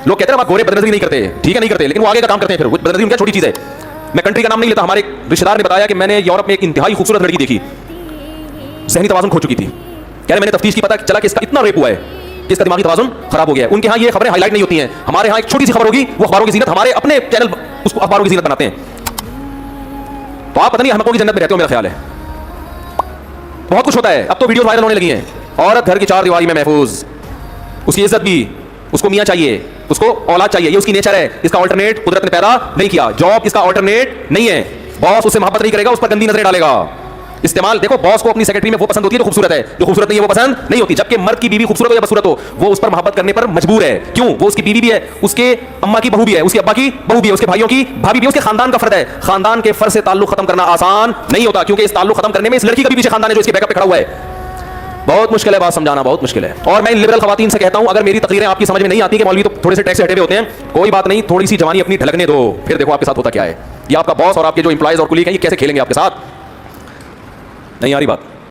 लोग कहते हैं आप गोरे बदनजरी नहीं करते, ठीक है नहीं करते, लेकिन वो आगे का काम करते हैं। फिर बदनजरी क्या छोटी चीज़ है। मैं कंट्री का नाम नहीं लेता, हमारे रिश्तेदार ने बताया कि मैंने यूरोप में एक इंतहाई खूबसूरत लड़की देखी, ज़हनी तवाज़ुन खो चुकी थी। कह रहे मैंने तफ्तीश की, पता चला कि इसका इतना रेप हुआ है कि इसका दिमागी तवाज़ुन खराब हो गया है। उनके यहाँ ये खबरें हाईलाइट नहीं होती हैं, हमारे यहाँ एक छोटी सी खबर होगी, वो अखबारों की ज़ीनत, हमारे अपने चैनल उसको अखबारों की ज़ीनत बनाते हैं। तो आप पता नहीं हमको की जन्नत में रहते हो, मेरा ख्याल है। बहुत कुछ होता है, अब तो वीडियो वायरल होने लगी हैं। औरत घर की चार दीवारी में महफूज, उसकी इज्जत भी, उसको मियाँ चाहिए, उसको औलाद चाहिए, ये उसकी नेचर है। इसका ऑल्टरनेट कुदरत ने पैदा नहीं किया। जॉब इसका ऑल्टरनेट नहीं है। बॉस उससे मोहब्बत नहीं करेगा, उस पर गंदी नजरें डालेगा। इस्तेमाल देखो, बॉस को अपनी सेक्रेटरी में वो पसंद होती है जो खूबसूरत है, जो खूबसूरत नहीं है वो पसंद नहीं होती। जबकि मर्द की बीवी खूबसूरत हो या बदसूरत हो, वो उस पर मोहब्बत करने पर मजबूर है। क्यों? वो उसकी बीवी भी है, उसके अम्मा की बहू भी है, उसके अब्बा की बहू भी है, उसके भाइयों की भाभी भी है, उसके खानदान का फर्द है। खानदान के फर्ज से ताल्लुक खत्म करना आसान नहीं होता, क्योंकि इस ताल्लुक खत्म करने में इस लड़की का भी पीछे खानदान है जो इसके बैकअप पे खड़ा हुआ है। बहुत मुश्किल है, बात समझाना बहुत मुश्किल है। और मैं इन लिबरल खवातीन से कहता हूं, अगर मेरी तकरीरें आपकी समझ में नहीं आती कि मौलवी तो थोड़े से टैक्स से हटे हुए होते हैं, कोई बात नहीं, थोड़ी सी जवानी अपनी ढलकने दो, फिर देखो आपके साथ होता क्या है। ये आपका बॉस और आपके जो एम्प्लॉयज और कुलीग हैं, ये कैसे खेलेंगे आपके साथ। नहीं आ रही बात।